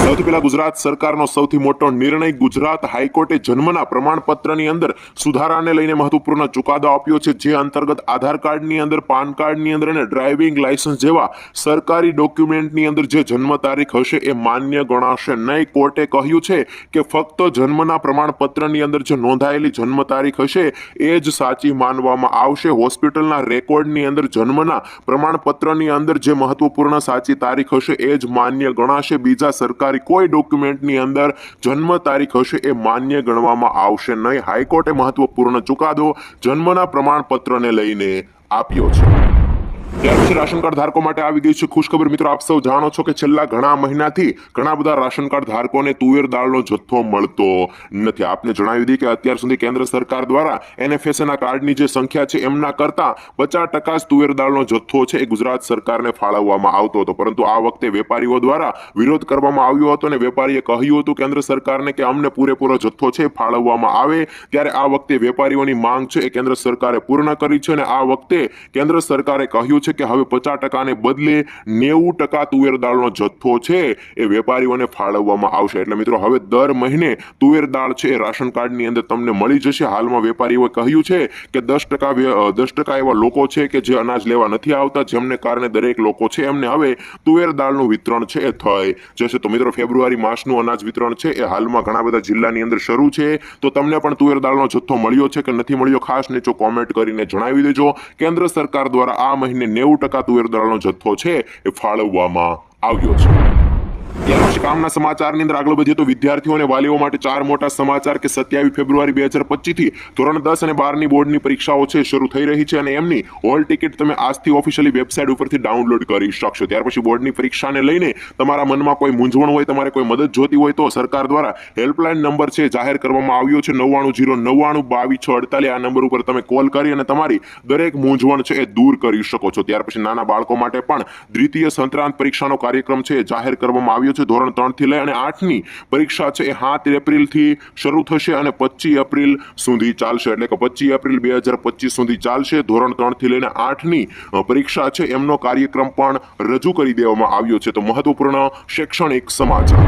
સૌથી પહેલા ગુજરાત સરકારનો સૌથી મોટો નિર્ણય ગુજરાત હાઈકોર્ટે જન્મના પ્રમાણપત્રની અંદર સુધારાને લઈને મહત્વપૂર્ણ ચુકાદો આપ્યો છે, જે અંતર્ગત આધાર કાર્ડની અંદર, પાન કાર્ડની અંદર અને ડ્રાઇવિંગ લાયસન્સ જેવા સરકારી ડોક્યુમેન્ટની અંદર જે જન્મ તારીખ હશે એ માન્ય ગણાશે નહીં. કોર્ટે કહ્યું છે કે ફક્ત જન્મના પ્રમાણપત્રની અંદર જે નોંધાયેલી જન્મ તારીખ હશે એ જ સાચી માનવામાં આવશે. હોસ્પિટલના રેકોર્ડની અંદર જન્મના પ્રમાણપત્રની અંદર જે મહત્વપૂર્ણ સાચી તારીખ હશે એ જ માન્ય ગણાશે. બીજા સરકારી કોઈ ડોક્યુમેન્ટની અંદર જન્મ તારીખ હશે એ માન્ય ગણવામાં આવશે નહીં. હાઈકોર્ટે મહત્વપૂર્ણ ચુકાદો જન્મના પ્રમાણપત્રને લઈને આપ્યો છે. ત્યાર પછી રાશન કાર્ડ ધારકો માટે આવી ગઈ છે ખુશખબર. મિત્રો, આપ સૌ જાણો છો કે છેલ્લા ઘણા મહિનાથી ઘણા બધા રાશન કાર્ડ ધારકોને તુવેર દાળનો જથ્થો મળતો નથી. આપને જણાવી દઈએ કે અત્યાર સુધી કેન્દ્ર સરકાર દ્વારા NFSA કાર્ડની જે સંખ્યા છે એમના કરતા 50% જ તુવેર દાળનો જથ્થો છે એ ગુજરાત સરકારને ફાળવવામાં આવતો હતો, પરંતુ આ વખતે વેપારીઓ દ્વારા વિરોધ કરવામાં આવ્યો હતો અને વેપારીએ કહ્યું હતું કેન્દ્ર સરકારને કે અમને પૂરેપૂરો જથ્થો છે ફાળવવામાં આવે. ત્યારે આ વખતે વેપારીઓની માંગ છે એ કેન્દ્ર સરકારે પૂર્ણ કરી છે અને આ વખતે કેન્દ્ર સરકારે કહ્યું છે કે હવે 50% ને બદલે 90% તુવેર દાળનો જથ્થો છે એ વેપારીઓને ફાળવવામાં આવશે. એટલે મિત્રો, હવે દર મહિને તુવેર દાળ છે એ રાશન કાર્ડની અંદર તમને મળી જશે. હાલમાં વેપારીઓએ કહ્યું છે કે 10% એવા લોકો છે કે જે અનાજ લેવા નથી આવતા, જેમને કારણે દરેક લોકો છે એમને હવે તુવેર દાળનું વિતરણ છે એ થઈ જશે. તો મિત્રો, ફેબ્રુઆરી માસનું અનાજ વિતરણ છે એ હાલમાં ઘણા બધા જિલ્લાની અંદર શરૂ છે. તો તમને પણ તુવેર દાળનો જથ્થો મળ્યો છે કે નથી મળ્યો, ખાસ નીચે કોમેન્ટ કરીને જણાવી દેજો. કેન્દ્ર સરકાર દ્વારા આ મહિને 90% તુવેર દાળનો જથ્થો છે એ ફાળવવામાં આવ્યો છે. ત્યાર પછી કામના સમાચારની અંદર આગળ વધીએ તો વિદ્યાર્થીઓ અને વાલીઓ માટે 4 મોટા સમાચાર કે 27 ફેબ્રુઆરી 2025 થી ધોરણ 10 અને 12ની બોર્ડની પરીક્ષાઓ છે શરૂ થઈ રહી છે અને એમની હોલ ટિકિટ તમે આજથી ઓફિશિયલી વેબસાઇટ ઉપરથી ડાઉનલોડ કરી શકશો. ત્યાર પછી બોર્ડની પરીક્ષાને લઈને તમારા મનમાં કોઈ મૂંઝવણ હોય, તમારે કોઈ મદદ જોતી હોય તો સરકાર દ્વારા હેલ્પલાઇન નંબર છે જાહેર કરવામાં આવ્યો છે 9909922648. આ નંબર ઉપર તમે કોલ કરી અને તમારી દરેક મૂંઝવણ છે એ દૂર કરી શકો છો. ત્યાર પછી નાના બાળકો માટે પણ દ્વિતીય સંક્રાંત પરીક્ષાનો કાર્યક્રમ છે જાહેર કરવામાં આવ્યો છે. ધોરણ 3 થી લઈ અને 8 ની પરીક્ષા છે એ 7 એપ્રિલથી શરૂ થશે અને 25 એપ્રિલ સુધી ચાલશે. એટલે કે 25 એપ્રિલ 2025 સુધી ચાલશે. ધોરણ 3 થી લઈને 8 ની પરીક્ષા છે એમનો કાર્યક્રમ પણ રજૂ કરી દેવામાં આવ્યો છે. તો મહત્વપૂર્ણ શૈક્ષણિક સમાચાર.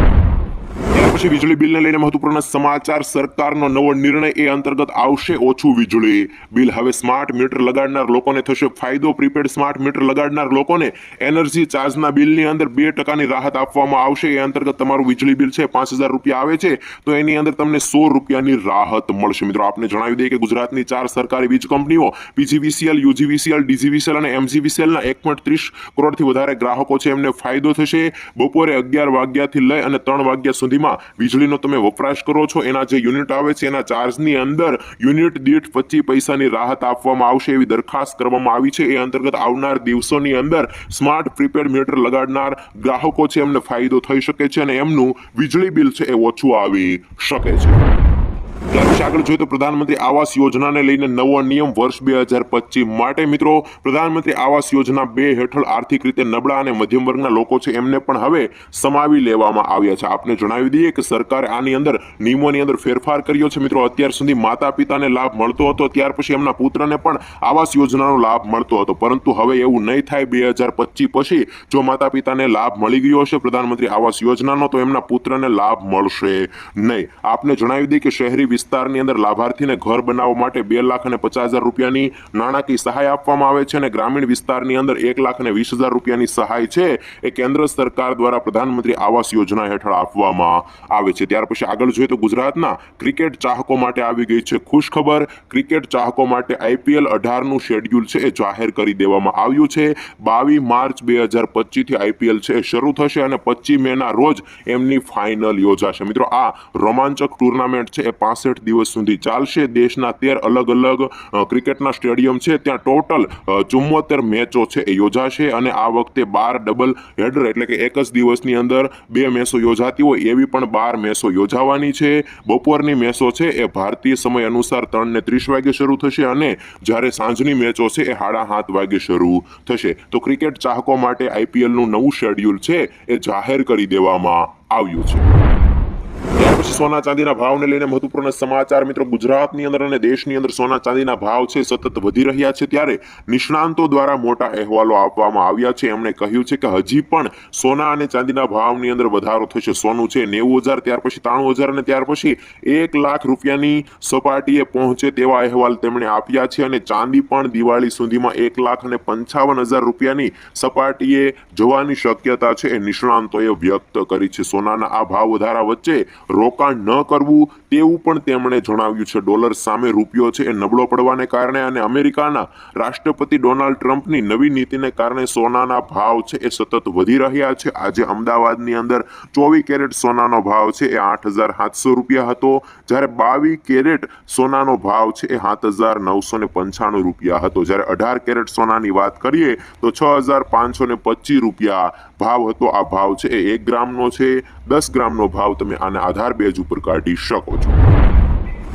ત્યાર પછી વીજળી બિલને લઈને મહત્વપૂર્ણ સમાચાર. સરકારનો નવો નિર્ણય એ અંતર્ગત આવશે ઓછું વીજળી બિલ. હવે સ્માર્ટ મીટર લગાડનાર લોકોને થશે ફાયદો. પ્રીપેડ સ્માર્ટ મીટર લગાડનાર લોકોને એનર્જી ચાર્જના બિલની અંદર 2%ની રાહત આપવામાં આવશે. એ અંતર્ગત તમારું વીજળી બિલ છે 5000 રૂપિયા આવે છે તો એની અંદર તમને 100 રૂપિયાની રાહત મળશે. મિત્રો, આપને જણાવી દઈએ કે ગુજરાતની 4 સરકારી વીજ કંપનીઓ PGVCL, UGVCL, DGVCL અને MGVCL ના 1.30 કરોડથી વધારે ગ્રાહકો છે એમને ફાયદો થશે. બપોરે 11 વાગ્યાથી લઈ અને 3 વાગ્યા સુધીમાં વીજળીનો તમે વપરાશ કરો છો એના જે યુનિટ આવે છે એના ચાર્જની અંદર યુનિટ દીઠ 25 પૈસાની રાહત આપવામાં આવશે એવી દરખાસ્ત કરવામાં આવી છે. એ અંતર્ગત આવનાર દિવસોની અંદર સ્માર્ટ પ્રીપેડ મીટર લગાડનાર ગ્રાહકો છે એમને ફાયદો થઈ શકે છે અને એમનું વીજળી બિલ છે એ ઓછું આવી શકે છે. ત્યાર પછી આગળ જોઈએ તો પ્રધાનમંત્રી આવાસ યોજનાને લઈને નવો નિયમ વર્ષ 2025 માટે. મિત્રો, પ્રધાનમંત્રી આવાસ યોજના 2 હેઠળ આર્થિક રીતે નબળા અને મધ્યમ વર્ગના લોકો છે એમને પણ હવે સમાવી લેવામાં આવ્યા છે. આપને જણાવી દઈએ કે સરકારે આની અંદર નિયમોની અંદર ફેરફાર કર્યો છે. મિત્રો, અત્યાર સુધી માતા પિતાને લાભ મળતો હતો, ત્યાર પછી એમના પુત્રને પણ આવાસ યોજનાનો લાભ મળતો હતો, પરંતુ હવે એવું નહીં થાય. 2025 પછી જો માતા પિતાને લાભ મળી ગયો હશે પ્રધાનમંત્રી આવાસ યોજનાનો તો એમના પુત્રને લાભ મળશે નહીં. આપને જણાવી દઈએ કે શહેરી વિસ્તારની અંદર લાભાર્થીને ઘર બનાવવા માટે 2,50,000 રૂપિયાની નાણાકીય સહાય આપવામાં આવે છે અને ગ્રામીણ વિસ્તારની અંદર 1,20,000 રૂપિયાની સહાય છે એ કેન્દ્ર સરકાર દ્વારા પ્રધાનમંત્રી આવાસ યોજના હેઠળ આપવામાં આવે છે. ત્યાર પછી આગળ જોઈએ તો ગુજરાતના ક્રિકેટ ચાહકો માટે આવી ગઈ છે ખુશખબર. ક્રિકેટ ચાહકો માટે IPL 18નું શેડ્યુલ છે એ જાહેર કરી દેવામાં આવ્યું છે. 22 માર્ચ 2025 થી IPL છે એ શરૂ થશે અને 25 મેના રોજ એમની ફાઇનલ યોજાશે. મિત્રો, આ રોમાંચક ટુર્નામેન્ટ છે એ 65 દિવસ સુધી ચાલશે. દેશના 13 અલગ અલગ ક્રિકેટના સ્ટેડિયમ છે ત્યાં ટોટલ 74 મેચો છે એ યોજાશે અને આ વખતે 12 ડબલ હેડર એટલે કે એક જ દિવસની અંદર 2 મેચો યોજાતી હોય એવી પણ 12 મેચો યોજાવાની છે. બપોરની મેચો છે એ ભારતીય સમય અનુસાર 3:30 વાગે શરૂ થશે અને જ્યારે સાંજની મેચો છે એ 7:30 વાગે શરૂ થશે. તો ક્રિકેટ ચાહકો માટે IPLનું નવું શેડ્યુલ છે એ જાહેર કરી દેવામાં આવ્યું છે. પછી સોના ચાંદીના ભાવને લઈને મહત્વપૂર્ણ સમાચાર મિત્રો, ગુજરાતની અંદર અને દેશની અંદર સોના ચાંદીના ભાવ છે સતત વધી રહ્યા છે, ત્યારે નિષ્ણાંતો દ્વારા મોટા અહેવાલો આપવામાં આવ્યા છે. એમણે કહ્યું છે કે હજી પણ સોના અને ચાંદીના ભાવની અંદર વધારો થશે. સોનું છે 90,000, ત્યાર પછી 93,000 અને ત્યાર પછી 1,00,000 રૂપિયાની સપાટીએ પહોંચે તેવા અહેવાલ તેમણે આપ્યા છે. અને ચાંદી પણ દિવાળી સુધીમાં 1,55,000 રૂપિયાની સપાટીએ જવાની શક્યતા છે એ નિષ્ણાંતોએ વ્યક્ત કરી છે. સોનાના આ ભાવ વધારા વચ્ચે રોકાણ ન કરવું તેવું પણ તેમણે જણાવ્યું છે. ડોલર સામે રૂપિયો છે એ નબળો પડવાને કારણે અને અમેરિકાના રાષ્ટ્રપતિ ડોનાલ્ડ ટ્રમ્પની નવી નીતિને કારણે સોનાના ભાવ છે એ સતત વધી રહ્યા છે. આજે અમદાવાદની અંદર 24 કેરેટ સોનાનો ભાવ છે એ 8,700 રૂપિયા હતો, જ્યારે 22 કેરેટ સોનાનો ભાવ છે એ 7,995 રૂપિયા હતો. જ્યારે 18 કેરેટ સોનાની વાત કરીએ તો 6,525 રૂપિયા ભાવ હતો. આ ભાવ છે એ 1 ગ્રામનો છે. 10 ગ્રામનો ભાવ તમે આના આધાર બેઝ ઉપર કાઢી શકો છો.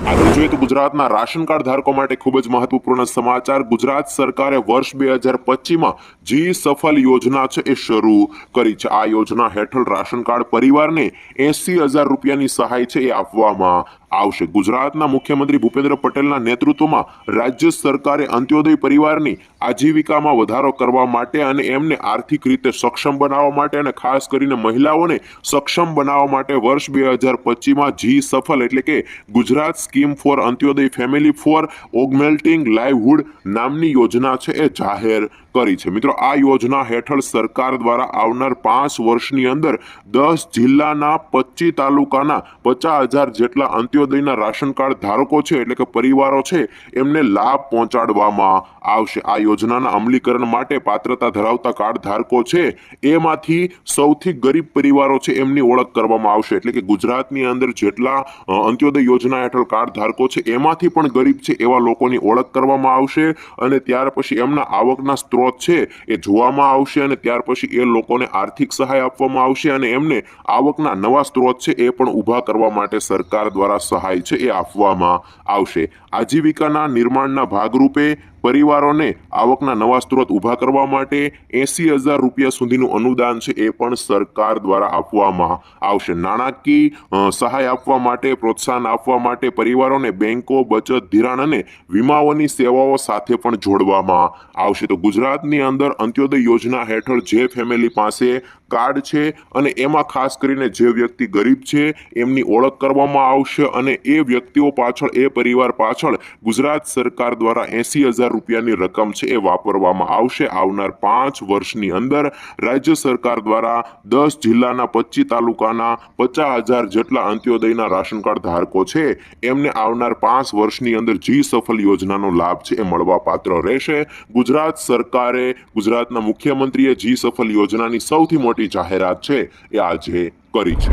આગળ જોઈએ તો ગુજરાતના રાશન કાર્ડ ધારકો માટે ખૂબ જ મહત્વપૂર્ણ સમાચાર. ગુજરાત સરકારે વર્ષ 2025માં જી સફળ યોજના છે એ શરૂ કરી છે. આ યોજના હેઠળ રાશન કાર્ડ પરિવારને 80,000 રૂપિયાની સહાય છે એ આપવામાં આવશે. ગુજરાતના મુખ્યમંત્રી ભૂપેન્દ્ર પટેલના નેતૃત્વમાં રાજ્ય સરકારે અંત્યોદય પરિવારની આજીવિકામાં વધારો કરવા માટે અને એમને આર્થિક રીતે સક્ષમ બનાવવા માટે અને ખાસ કરીને મહિલાઓને સક્ષમ બનાવવા માટે વર્ષ 2025માં જી સફળ એટલે કે Gujarat scheme for Antyodaya family for augmenting livelihood નામની યોજના છે એ જાહેર કરી છે. મિત્રો, આ યોજના હેઠળ સરકાર દ્વારા આવનાર 5 વર્ષની અંદર 10 જિલ્લાના 25 તાલુકાના 50,000 જેટલા અંત્યોદયના રાશન કાર્ડ ધારકો છે એટલે કે પરિવારો છે એમને લાભ પહોંચાડવામાં આવશે. આ યોજનાના અમલીકરણ માટે પાત્રતા ધરાવતા કાર્ડ ધારકો છે એમાંથી સૌથી ગરીબ પરિવારો છે એમની ઓળખ કરવામાં આવશે. એટલે કે ગુજરાતની અંદર જેટલા અંત્યોદય યોજના હેઠળ કાર્ડ ધારકો છે એમાંથી પણ ગરીબ છે એવા લોકોની ઓળખ કરવામાં આવશે અને ત્યાર પછી એમના આવકના સ્ત્રોત છે એ જોવામાં આવશે અને ત્યાર પછી એ લોકોને આર્થિક સહાય આપવામાં આવશે અને એમને આવકના નવા સ્ત્રોત છે એ પણ ઊભા કરવા માટે સરકાર દ્વારા સહાય છે એ આપવામાં આવશે. આજીવિકાના નિર્માણના ભાગરૂપે પરિવારોને આવકના નવા સ્ત્રોત ઊભા કરવા માટે 80,000 રૂપિયા સુધીનું અનુદાન છે એ પણ સરકાર દ્વારા આપવામાં આવશે. નાણાકીય સહાય આપવા માટે, પ્રોત્સાહન આપવા માટે પરિવારોને બેંકો, બચત, ધિરાણ અને વીમાઓની સેવાઓ સાથે પણ જોડવામાં આવશે. તો ગુજરાતની અંદર અંત્યોદય યોજના હેઠળ જે ફેમિલી પાસે કાર્ડ છે અને એમાં ખાસ કરીને જે વ્યક્તિ ગરીબ છે એમની ઓળખ કરવામાં આવશે અને એ વ્યક્તિઓ પાછળ, એ પરિવાર પાછળ ગુજરાત સરકાર દ્વારા 80,000 રૂપિયાની રકમ છે એ વાપરવામાં આવશે. આવનાર 5 વર્ષની અંદર રાજ્ય સરકાર દ્વારા 10 જિલ્લાના 25 તાલુકાના 50,000 જેટલા અંત્યોદયના રાશન કાર્ડ ધારકો છે એમને આવનાર 5 વર્ષની અંદર જી સફળ યોજનાનો લાભ છે એ મળવા પાત્ર રહેશે. ગુજરાત સરકારે, ગુજરાતના મુખ્યમંત્રીએ જી સફળ યોજનાની સૌથી મોટી જાહેરાત છે એ આજે કરી છે.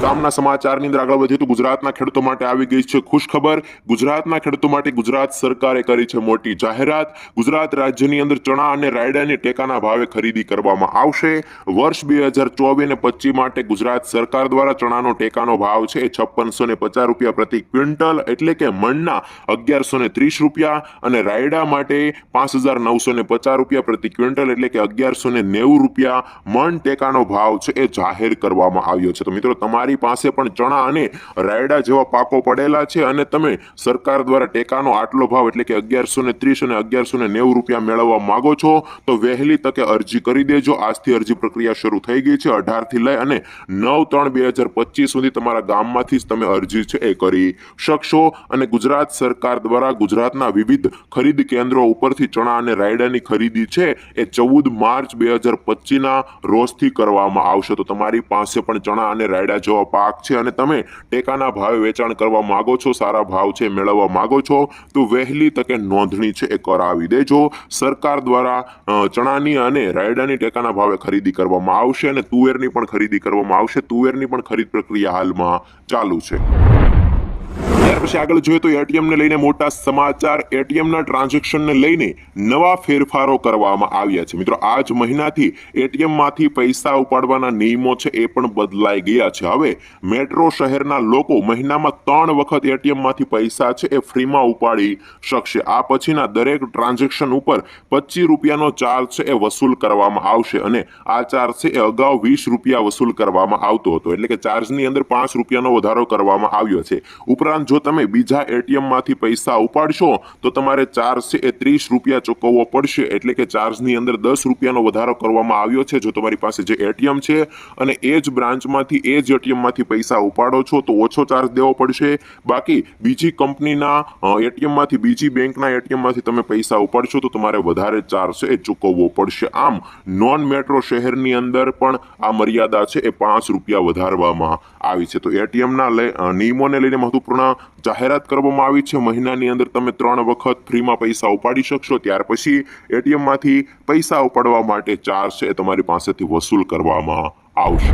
કામના સમાચારની અંદર આગળ વધીએ તો ગુજરાતના ખેડૂતો માટે આવી ગઈ છે ખુશખબર. ગુજરાતના ખેડૂતો માટે ગુજરાત સરકારે કરી છે મોટી જાહેરાત. ગુજરાત રાજ્યની અંદર ચણા અને રાયડાની ટેકાના ભાવે ખરીદી કરવામાં આવશે. વર્ષ 2024 અને 25 માટે ગુજરાત સરકાર દ્વારા ચણાનો ટેકાનો ભાવ છે એ 5650 રૂપિયા પ્રતિ ક્વિન્ટલ એટલે કે મણના 1130 રૂપિયા અને રાયડા માટે 5,950 રૂપિયા પ્રતિ ક્વિન્ટલ એટલે કે 1190 રૂપિયા મણ ટેકાનો ભાવ છે એ જાહેર કરવામાં આવ્યો છે. તો મિત્રો, તમારી પાસે પણ ચણા અને રાયડા જેવા પાકો પડેલા છે અને તમે સરકાર દ્વારા ટેકાનો આટલો ભાવ એટલે કે 1130 અને 1190 રૂપિયા મેળવવા માંગો છો તો વહેલી તકે અરજી કરી દેજો. આજથી અરજી પ્રક્રિયા શરૂ થઈ ગઈ છે. 18 થી લઈ અને 9/3/2025 સુધી તમારા ગામમાંથી જ તમે અરજી છે એ કરી શકશો અને ગુજરાત સરકાર દ્વારા ગુજરાતના વિવિધ ખરીદ કેન્દ્રો ઉપરથી ચણા અને રાયડાની ખરીદી છે એ 14 માર્ચ 2025ના રોજથી કરવામાં આવશે. તો તમારી પાસે પણ ચણા અને રાયડા જેવા પાક છે અને તમે ટેકાના ભાવે વેચાણ કરવા માંગો છો, સારા ભાવ છે મેળવવા માંગો છો તો વહેલી તકે નોંધણી છે એ કરાવી દેજો. સરકાર દ્વારા ચણાની અને રાયડાની ટેકાના ભાવે ખરીદી કરવામાં આવશે અને તુવેરની પણ ખરીદી કરવામાં આવશે. તુવેરની પણ ખરીદ પ્રક્રિયા હાલમાં ચાલુ છે. ત્યાર પછી આગળ જોઈએ તો એટીએમ ને લઈને મોટા સમાચાર. એટીએમ ના ટ્રાન્ઝેક્શન ને લઈને નવા ફેરફારો કરવામાં આવ્યા છે. મિત્રો આજ મહિનાથી એટીએમ માંથી પૈસા ઉપાડવાના નિયમો છે એ પણ બદલાઈ ગયા છે. હવે મેટ્રો શહેરના લોકો મહિનામાં 3 વખત એટીએમ માંથી પૈસા છે એ ફ્રીમાં ઉપાડી શકશે. આ પછીના દરેક ટ્રાન્ઝેક્શન ઉપર 25 રૂપિયાનો ચાર્જ છે એ વસૂલ કરવામાં આવશે અને આ ચાર્જ છે એ અગાઉ 20 રૂપિયા વસૂલ કરવામાં આવતો હતો. એટલે કે ચાર્જની અંદર 5 રૂપિયાનો વધારો કરવામાં આવ્યો છે. ઉપરાંત જો તમે બીજા એટીએમ માંથી પૈસા ઉપાડશો તો તમારે ચાર્જ છે એ 30 રૂપિયા ચૂકવવો પડશે. એટલે કે ચાર્જની અંદર 10 રૂપિયાનો વધારો કરવામાં આવ્યો છે. જો તમારી પાસે જે એટીએમ છે અને એ જ બ્રાન્ચમાંથી એ જ એટીએમ માંથી પૈસા ઉપાડો છો તો ઓછો ચાર્જ દેવો પડશે. બાકી બીજી કંપનીના એટીએમ માંથી, બીજી બેંકના એટીએમ માંથી તમે પૈસા ઉપાડશો તો તમારે વધારે ચાર્જ છે એ ચૂકવવો પડશે. આમ નોન મેટ્રો શહેરની અંદર પણ આ મર્યાદા છે એ 5 રૂપિયા વધારવામાં આવી છે. તો એટીએમના નિયમોને લઈને મહત્વપૂર્ણ જાહેરાત કરવામાં આવી છે. મહિનાની અંદર તમે 3 વખત ફ્રીમાં પૈસા ઉપાડી શકશો. ત્યાર પછી એટીએમ માંથી પૈસા ઉપાડવા માટે ચાર્જ છે એ તમારી પાસેથી વસૂલ કરવામાં આવશે.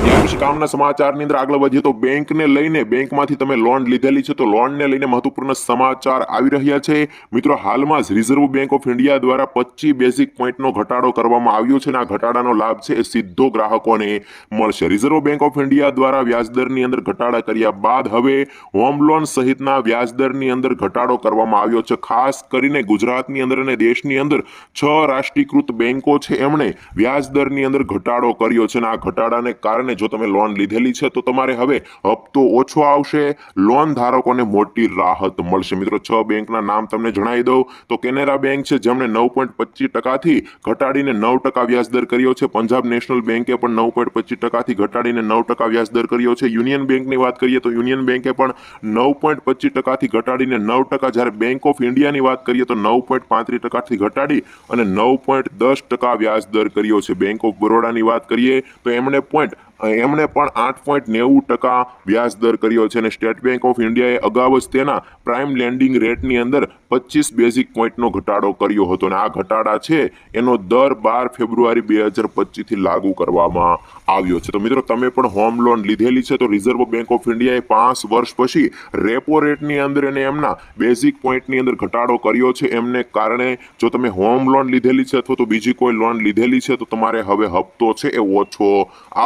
ત્યાર પછી કામના સમાચારની અંદર આગળ વધીએ તો બેંકને લઈને, બેંકમાંથી તમે લોન લીધેલી છે તો લોનને લઈને મહત્વપૂર્ણ સમાચાર આવી રહ્યા છે. મિત્રો હાલમાં જ રિઝર્વ બેંક ઓફ ઇન્ડિયા દ્વારા 25 બેઝિક પોઈન્ટનો ઘટાડો કરવામાં આવ્યો છે અને આ ઘટાડાનો લાભ છે એ સીધો ગ્રાહકોને મળશે. રિઝર્વ બેંક ઓફ ઇન્ડિયા દ્વારા વ્યાજદરની અંદર ઘટાડા કર્યા બાદ હવે હોમ લોન સહિતના વ્યાજદરની અંદર ઘટાડો કરવામાં આવ્યો છે. ખાસ કરીને ગુજરાતની અંદર અને દેશની અંદર 6 રાષ્ટ્રીયકૃત બેંકો છે એમણે વ્યાજદરની અંદર ઘટાડો કર્યો છે અને આ ઘટાડાને કારણે જો તમે લોન લીધેલી છે તો તમારે હવે હપ્તો ઓછો આવશે. લોન ધારકોને મોટી રાહત મળશે. મિત્રો 6 બેંકના નામ તમને જણાવી દઉં તો કેનેરા બેંક છે જેમણે 9.25% થી ઘટાડીને 9% વ્યાજદર કર્યો છે. પંજાબ નેશનલ બેંકે પણ 9.25% થી ઘટાડીને 9% વ્યાજદર કર્યો છે. યુનિયન બેંકની વાત કરીએ તો યુનિયન બેંકે પણ 9.25% થી ઘટાડીને 9%, જ્યારે બેંક ઓફ ઇન્ડિયાની વાત કરીએ તો 9.35% થી ઘટાડી અને 9.10% વ્યાજદર કર્યો છે. બેંક ઓફ બરોડાની વાત કરીએ તો એમણે પણ 8.90% વ્યાજ દર કર્યો છે અને સ્ટેટ બેંક ઓફ ઇન્ડિયાએ અગાઉ જ તેના પ્રાઇમ લેન્ડિંગ રેટની અંદર 25 બેઝિક પોઈન્ટનો ઘટાડો કર્યો હતો અને આ ઘટાડા છે એનો દર 12 ફેબ્રુઆરી 2025 થી લાગુ કરવામાં આવ્યો છે. તો મિત્રો તમે પણ હોમ લોન લીધેલી છે તો રિઝર્વ બેંક ઓફ ઇન્ડિયાએ 5 વર્ષ પછી રેપો રેટની અંદર અને એમના બેઝિક પોઈન્ટની અંદર ઘટાડો કર્યો છે. એમને કારણે જો તમે હોમ લોન લીધેલી છે અથવા તો બીજી કોઈ લોન લીધેલી છે તો તમારે હવે હપ્તો છે એ ઓછો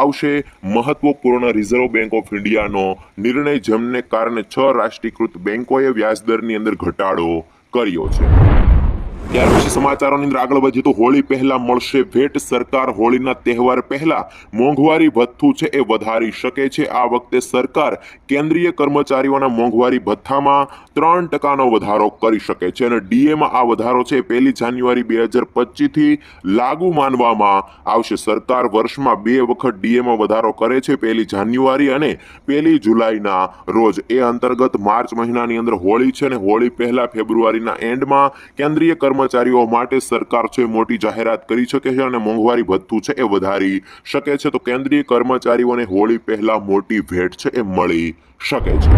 આવશે. મહત્વપૂર્ણ રિઝર્વ બેંક ઓફ ઇન્ડિયાનો નિર્ણય જેમને કારણે 6 રાષ્ટ્રીયકૃત બેંકોએ વ્યાજદરની અંદર ઘટાડો કર્યો છે. ત્યાર પછી સમાચારોની અંદર આગળ વધીએ તો હોળી પહેલા મળશે ભેટ. સરકાર હોળીના તહેવાર પહેલા મોંઘવારી ભથ્થું છે એ વધારી શકે છે. આ વખતે સરકાર કેન્દ્રીય કર્મચારીઓના મોંઘવારી ભથ્થામાં 3%નો વધારો કરી શકે છે અને ડીએમાં આ વધારો છે 1 જાન્યુઆરી 2025 થી લાગુ માનવામાં આવશે. સરકાર વર્ષમાં 2 વખત ડીએમાં વધારો કરે છે, 1 જાન્યુઆરી અને 1 જુલાઈના રોજ. એ અંતર્ગત માર્ચ મહિનાની અંદર હોળી છે અને હોળી પહેલા ફેબ્રુઆરીના એન્ડમાં કેન્દ્રીય કર્મચારીઓ માટે સરકાર છે મોટી જાહેરાત કરી શકે છે અને મોંઘવારી ભથ્થું છે એ વધારી શકે છે. તો કેન્દ્રીય કર્મચારીઓને હોળી પહેલા મોટી ભેટ છે એ મળી શકે છે.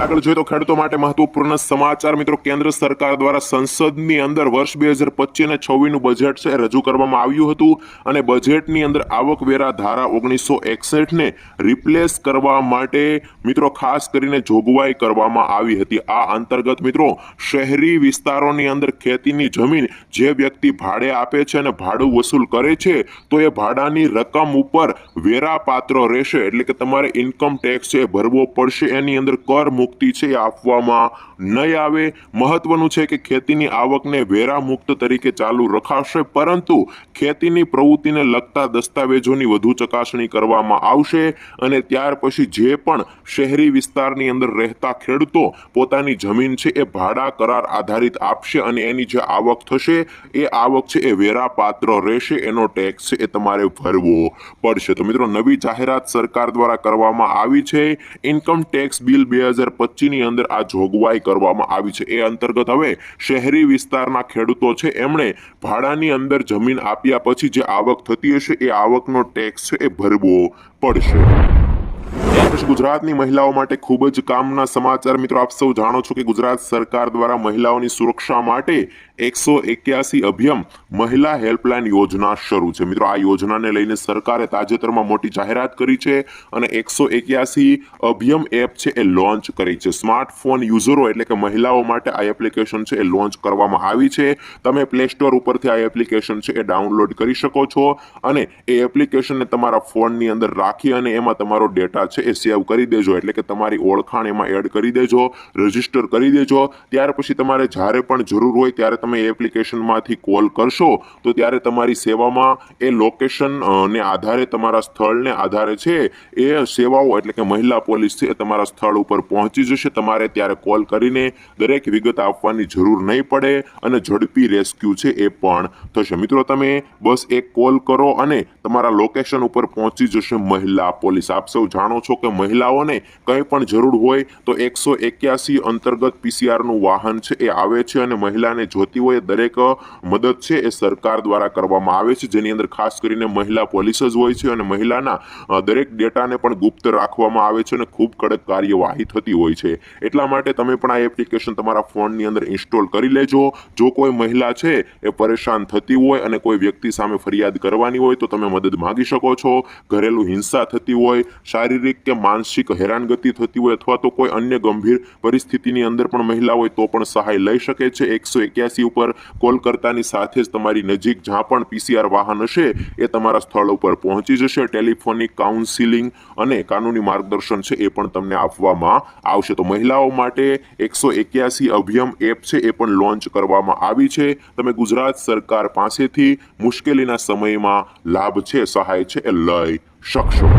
આગળ જોઈએ તો ખેડૂતો માટે મહત્વપૂર્ણ સમાચાર. મિત્રો કેન્દ્ર સરકાર દ્વારા સંસદની અંદર વર્ષ 2025 અને 26 નું બજેટ છે રજૂ કરવામાં આવ્યું હતું અને બજેટની અંદર આવકવેરા ધારા 1961 ને રિપ્લેસ કરવા માટે મિત્રો ખાસ કરીને જોગવાઈ કરવામાં આવી હતી. આ અંતર્ગત મિત્રો શહેરી વિસ્તારોની અંદર ખેતીની જમીન જે વ્યક્તિ ભાડે આપે છે અને ભાડું વસૂલ કરે છે તો એ ભાડાની રકમ ઉપર વેરા પાત્ર રહેશે. એટલે કે તમારે ઇન્કમ ટેક્સ છે ભરવો પડશે. એની અંદર કર મુક્તિ છે આપવામાં નહીં આવે. મહત્વનું છે કે ખેતીની આવકને વેરા મુક્ત તરીકે ચાલુ રખાશે, પરંતુ ખેતીની પ્રવૃત્તિને લગતા દસ્તાવેજોની વધુ ચકાસણી કરવામાં આવશે અને ત્યાર પછી જે પણ શહેરી વિસ્તારની અંદર રહેતા ખેડૂતો પોતાની જમીન છે એ ભાડા કરાર આધારિત આપશે અને એની જે આવક થશે એ આવક છે એ વેરા પાત્ર રહેશે. એનો ટેક્સ છે એ તમારે ભરવો પડશે. તો મિત્રો નવી જાહેરાત સરકાર દ્વારા કરવામાં આવી છે. ઇન્કમ ટેક્સ બિલ 2025 ની અંદર આ જોગવાઈ કરવામાં આવી છે. એ અંતર્ગત હવે શહેરી વિસ્તારના ખેડૂતો છે એમણે ભાડાની અંદર જમીન આપ્યા પછી જે આવક થતી હશે એ આવકનો ટેક્સ છે એ ભરવો પડશે. પછી ગુજરાતની મહિલાઓ માટે ખૂબ જ કામના સમાચાર મિત્રો, આપ સૌ જાણો છો કે ગુજરાત સરકાર દ્વારા મહિલાઓની સુરક્ષા માટે 181 અભિયમ મહિલા હેલ્પલાઇન યોજના શરૂ છે મિત્રો। આ યોજનાને લઈને સરકારે તાજેતરમાં મોટી જાહેરાત કરી છે અને 181 અભિયમ એપ છે એ લોન્ચ કરી છે। સ્માર્ટફોન યુઝરો એટલે કે મહિલાઓ માટે આ એપ્લિકેશન છે એ લોન્ચ કરવામાં આવી છે। તમે પ્લે સ્ટોર ઉપરથી આ એપ્લિકેશન છે એ ડાઉનલોડ કરી શકો છો અને એ એપ્લિકેશનને તમારા ફોનની અંદર રાખી અને એમાં તમારો ડેટા છે એ સેવ કરી દેજો, એટલે કે તમારી ઓળખાણ એમાં એડ કરી દેજો, રજીસ્ટર કરી દેજો। ત્યાર પછી તમારે જ્યારે પણ જરૂર હોય ત્યારે તમે એપ્લિકેશનમાંથી કોલ કરશો તો ત્યારે તમારી સેવામાં એ લોકેશન ને આધારે, તમારા સ્થળને આધારે છે એ સેવાઓ એટલે કે મહિલા પોલીસ છે એ તમારા સ્થળ ઉપર પહોંચી જશે। તમારે ત્યારે કોલ કરીને દરેક વિગત આપવાની જરૂર નહીં પડે અને ઝડપી રેસ્ક્યુ છે એ પણ થશે। મિત્રો તમે બસ એક કોલ કરો અને તમારા લોકેશન ઉપર પહોંચી જશે મહિલા પોલીસ। આપ સૌ જાણો છો કે મહિલાઓને કંઈ પણ જરૂર હોય તો 181 અંતર્ગત પીસીઆરનું વાહન છે એ આવે છે અને મહિલાને જોતી હોય દરેક મદદ છે એ સરકાર દ્વારા કરવામાં આવે છે, જેની અંદર ખાસ કરીને મહિલા પોલીસ જ હોય છે અને મહિલાના દરેક ડેટાને પણ ગુપ્ત રાખવામાં આવે છે અને ખૂબ કડક કાર્યવાહી થતી હોય છે। એટલા માટે તમે પણ આ એપ્લિકેશન તમારા ફોનની અંદર ઇન્સ્ટોલ કરી લેજો। જો કોઈ મહિલા છે એ પરેશાન થતી હોય અને કોઈ વ્યક્તિ સામે ફરિયાદ કરવાની હોય તો તમે મદદ માંગી શકો છો। ઘરેલું હિંસા થતી હોય, શારીરિક કે માનસિક હેરાનગતિ થતી હોય અથવા તો કોઈ અન્ય ગંભીર પરિસ્થિતિની અંદર પણ મહિલા હોય તો પણ સહાય લઈ શકે છે। 181 ઉપર કોલ કરતાની સાથે જ તમારી નજીક જ્યાં પણ પીસીઆર વાહન હશે એ તમારા સ્થળ ઉપર પહોંચી જશે। ટેલિફોનિક કાઉન્સિલિંગ અને કાનૂની માર્ગદર્શન છે એ પણ તમને આપવામાં આવશે। તો મહિલાઓ માટે 181 અભિયમ એપ છે એ પણ લોન્ચ કરવામાં આવી છે। તમે ગુજરાત સરકાર પાસેથી મુશ્કેલીના સમયમાં લાભ છે, સહાય છે એ લઈ શકશો।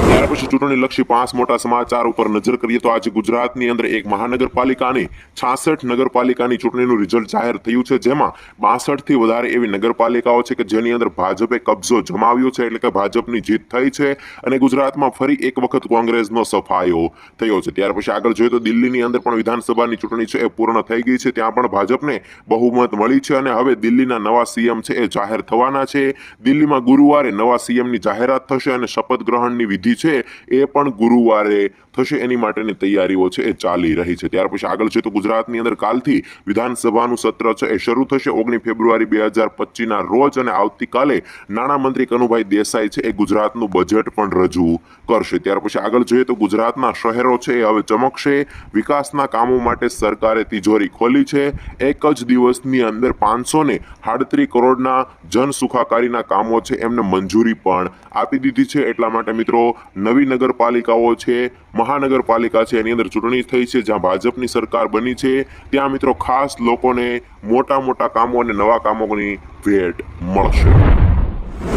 ત્યાર પછી ચૂંટણીલક્ષી 5 મોટા સમાચાર ઉપર નજર કરીએ તો આજે ગુજરાતની અંદર એક મહાનગરપાલિકાની 66 નગરપાલિકાની ચૂંટણીનું રિઝલ્ટ જાહેર થયું છે, જેમાં 62 થી વધારે એવી નગરપાલિકાઓ છે કે જેની અંદર ભાજપે કબજો જમાવ્યો છે, એટલે કે ભાજપની જીત થઈ છે અને ગુજરાતમાં ફરી એક વખત કોંગ્રેસનો સફાયો થયો છે। ત્યાર પછી આગળ જોઈએ તો દિલ્હીની અંદર પણ વિધાનસભાની ચૂંટણી છે એ પૂર્ણ થઈ ગઈ છે, ત્યાં પણ ભાજપને બહુમત મળી છે અને હવે દિલ્હીના નવા સીએમ છે એ જાહેર થવાના છે। દિલ્હીમાં ગુરુવારે નવા સીએમની જાહેરાત થશે અને શપથ ગ્રહણની વિધિ છે એ પણ ગુરુવારે થશે, એની માટેની તૈયારીઓ છે એ ચાલી રહી છે। ત્યાર પછી આગળ છે તો ગુજરાતની અંદર કાલથી વિધાનસભાનું સત્ર છે એ શરૂ થશે 19 ફેબ્રુઆરી 2025 રોજ અને આવતીકાલે નાણામંત્રી કનુભાઈ દેસાઈ છે એ ગુજરાતનું બજેટ પણ રજૂ કરશે। ત્યાર પછી આગળ જોઈએ તો ગુજરાતના શહેરો છે એ હવે ચમકશે। વિકાસના કામો માટે સરકારે તિજોરી ખોલી છે। એક જ દિવસની અંદર 538 કરોડના જન સુખાકારીના કામો છે એમને મંજૂરી પણ આપી દીધી છે। એટલા માટે મિત્રો નવી નગરપાલિકાઓ છે, મહાનગરપાલિકા છે એની અંદર ચૂંટણી થઈ છે, જ્યાં ભાજપની સરકાર બની છે ત્યાં મિત્રો ખાસ લોકોને મોટા મોટા કામો અને નવા કામોની ભેટ મળશે।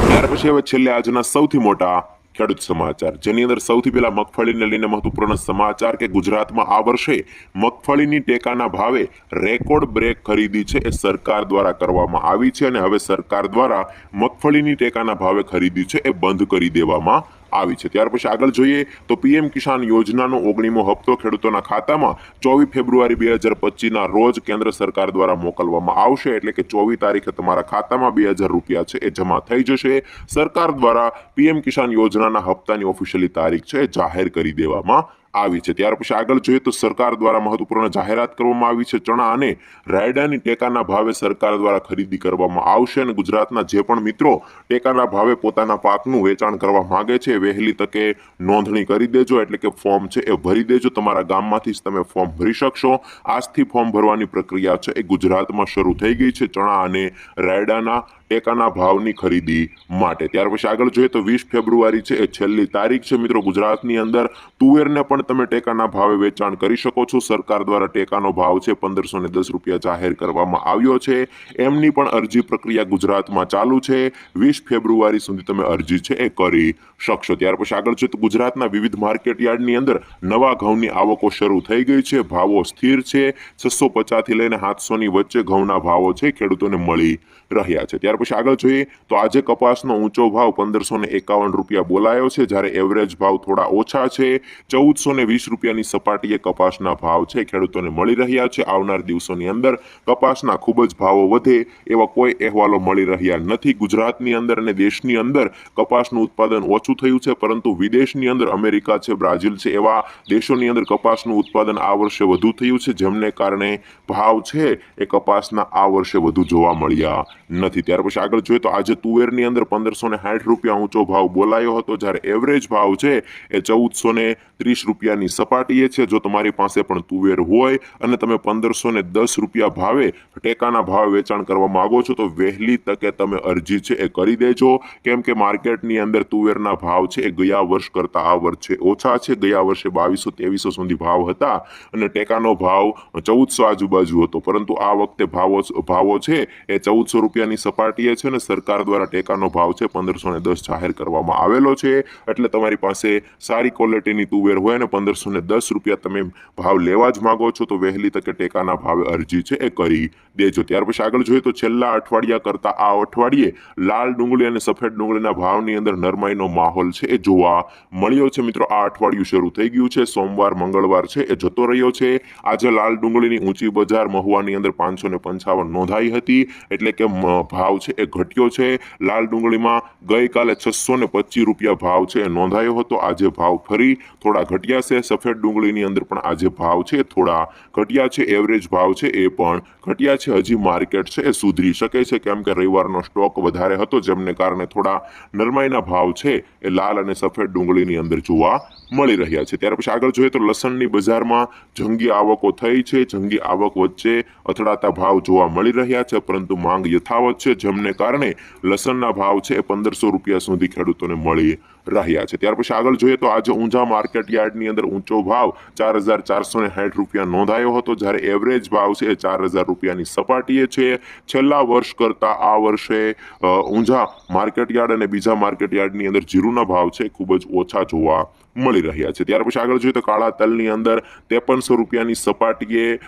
ત્યાર પછી હવે છેલ્લે આજના સૌથી મોટા ખેડૂત સમાચાર, જેની અંદર સૌથી પહેલા મગફળીને લઈને મહત્વપૂર્ણ સમાચાર કે ગુજરાતમાં આ વર્ષે મગફળીની ટેકાના ભાવે રેકોર્ડ બ્રેક ખરીદી છે એ સરકાર દ્વારા કરવામાં આવી છે અને હવે સરકાર દ્વારા મગફળીની ટેકાના ભાવે ખરીદી છે એ બંધ કરી દેવામાં આવી છે। ત્યાર પછી આગળ જોઈએ તો પીએમ કિસાન યોજનાનો 19મો હપ્તો ખેડૂતોના ખાતામાં 24 ફેબ્રુઆરી 2025 રોજ કેન્દ્ર સરકાર દ્વારા મોકલવામાં આવશે, એટલે કે 24 તારીખે તમારા ખાતામાં 2000 રૂપિયા છે એ જમા થઈ જશે। સરકાર દ્વારા પીએમ કિસાન યોજનાના હપ્તાની ઓફિશિયલી તારીખ છે જાહેર કરી દેવામાં આવી છે। ત્યાર પછી આગળ જોઈએ તો સરકાર દ્વારા મહત્વપૂર્ણ જાહેરાત કરવામાં આવી છે। ચણા અને રાયડાની ટેકાના ભાવે સરકાર દ્વારા ખરીદી કરવામાં આવશે અને ગુજરાતના જે પણ મિત્રો ટેકાના ભાવે પોતાના પાકનું વેચાણ કરવા માંગે છે વહેલી તકે નોંધણી કરી દેજો, એટલે કે ફોર્મ છે એ ભરી દેજો। તમારા ગામમાંથી જ તમે ફોર્મ ભરી શકશો। આજથી ફોર્મ ભરવાની પ્રક્રિયા છે એ ગુજરાતમાં શરૂ થઈ ગઈ છે ચણા અને રાયડાના ટેકાના ભાવની ખરીદી માટે। ત્યાર પછી આગળ જોઈએ તો 20 ફેબ્રુઆરી છે એ છેલ્લી તારીખ છે મિત્રો। ગુજરાતની અંદર તુવેરને પણ તમે ટેકાના ભાવે વેચાણ કરી શકો છો। સરકાર દ્વારા ટેકાનો ભાવ છે 1510 રૂપિયા જાહેર કરવામાં આવ્યો છે, એમની પણ અરજી પ્રક્રિયા ગુજરાતમાં ચાલુ છે। 20 ફેબ્રુઆરી સુધી તમે અરજી છે એ કરી શકશો। ત્યાર પછી આગળ છે તો ગુજરાતના વિવિધ માર્કેટ યાર્ડની અંદર નવા ઘઉંની આવકો શરૂ થઈ ગઈ છે। ભાવો સ્થિર છે, 650 થી લઈને 700 ની વચ્ચે ઘઉંના ભાવો છે ખેડૂતોને મળી રહ્યા છે। ત્યાર પછી આગળ જોઈએ તો આજે કપાસનો ઊંચો ભાવ 1551 રૂપિયા બોલાયો છે, જ્યારે એવરેજ ભાવ થોડા ઓછા છે 1420 રૂપિયાની સપાટીએ કપાસના ભાવ છે ખેડૂતોને મળી રહ્યા છે. આવનાર દિવસોની અંદર કપાસના ખૂબ જ ભાવો વધે એવા કોઈ અહેવાલો મળી રહ્યા નથી. ગુજરાતની અંદર અને દેશની અંદર કપાસનું ઉત્પાદન ઓછું થયું છે, પરંતુ વિદેશની અંદર અમેરિકા છે, બ્રાઝિલ છે, એવા દેશોની અંદર કપાસનું ઉત્પાદન આ વર્ષે વધુ થયું છે, જેમને કારણે ભાવ છે એ કપાસના આ વર્ષે વધુ જોવા મળ્યા નથી. ત્યાર પછી આગળ જોઈએ તો આજે તુવેરની અંદર 1560 રૂપિયા ઊંચો ભાવ બોલાયો હતો, જ્યારે એવરેજ ભાવ છે એ 1430 રૂપિયાની સપાટીએ છે. જો તમારી પાસે પણ તુવેર હોય અને તમે 1510 રૂપિયા ભાવે ટેકાના ભાવે વેચાણ કરવા માંગો છો તો વહેલી તકે તમે અરજી છે એ કરી દેજો, કેમ કે માર્કેટની અંદર તુવેરના ભાવ છે એ ગયા વર્ષ કરતાં આ વર્ષે ઓછા છે. ગયા વર્ષે 2200-2300 સુધી ભાવ હતા અને ટેકાનો ભાવ 1400 આજુબાજુ હતો, પરંતુ આ વખતે ભાવો છે એ 1400 રૂપિયાની સપાટીએ છે અને સરકાર દ્વારા ટેકાનો ભાવ છે 1510 જાહેર કરવામાં આવેલો છે. એટલે તમારી પાસે સારી ક્વોલિટીની તુવેર હોય અને 1510 રૂપિયા તમે ભાવ લેવા જ માંગો છો તો વહેલી તકે ટેકાના ભાવે અરજી છે એ કરી દેજો. ત્યાર પછી આગળ જોઈએ તો છેલ્લા અઠવાડિયા કરતાં આ અઠવાડિયે લાલ ડુંગળી અને સફેદ ડુંગળીના ભાવની અંદર નરમાઈનો માહોલ છે એ જોવા મળ્યો છે. મિત્રો, આ અઠવાડિયું શરૂ થઈ ગયું છે. સોમવાર મંગળવાર છે એ જતો રહ્યો છે. આજે લાલ ડુંગળીની ઊંચી બજાર મહુવાની અંદર 555 નોંધાઈ હતી, એટલે કે ભાવ છે એ ઘટ્યો છે. લાલ ડુંગળીમાં ગઈકાલે 625 રૂપિયા ભાવ છે એ નોંધાયો હતો, આજે ભાવ ફરી થોડા ઘટ્યા છે. સફેદ ડુંગળીની અંદર પણ આજે ભાવ છે થોડા ઘટ્યા છે. એવરેજ ભાવ છે એ પણ ઘટ્યા છે. હજી માર્કેટ છે એ સુધરી શકે છે, કેમ કે રવિવારનો સ્ટોક વધારે હતો, જેમને કારણે થોડા નરમાઈના ભાવ છે એ લાલ અને સફેદ ડુંગળીની અંદર જોવા મળી રહ્યા છે. ત્યાર પછી આગળ જોઈએ તો લસણની બજારમાં જંગી આવકો થઈ છે. જંગી આવક વચ્ચે અથડાતા ભાવ જોવા મળી રહ્યા છે, પરંતુ માંગ યથાવત છે, જેમને કારણે લસણના ભાવ છે એ 1500 રૂપિયા સુધી ખેડૂતોને મળી રહ્યા છે. ત્યાર પછી આગળ જોઈએ તો આજે ઊંઝા માર્કેટ યાર્ડની અંદર ઊંચો ભાવ 4460 રૂપિયા નોંધાયો હતો, જ્યારે એવરેજ ભાવ છે એ 4000 રૂપિયાની સપાટીએ છે. છેલ્લા વર્ષ કરતાં આ વર્ષે ઊંઝા માર્કેટ યાર્ડ અને બીજા માર્કેટ યાર્ડની અંદર જીરુના ભાવ છે ખૂબ જ ઓછા જોવા મળી રહ્યા છે. ત્યાર પછી આગળ જોઈએ તો કાળા તલની અંદર 5300 રૂપિયાની સપાટીએ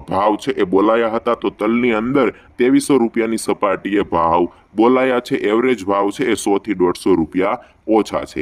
ભાવ છે એ બોલાયા હતા, તો તલની અંદર 2300 રૂપિયાની સપાટીએ ભાવ બોલાયા છે. એવરેજ ભાવ છે એ 100 થી 150 રૂપિયા ઓછા છે.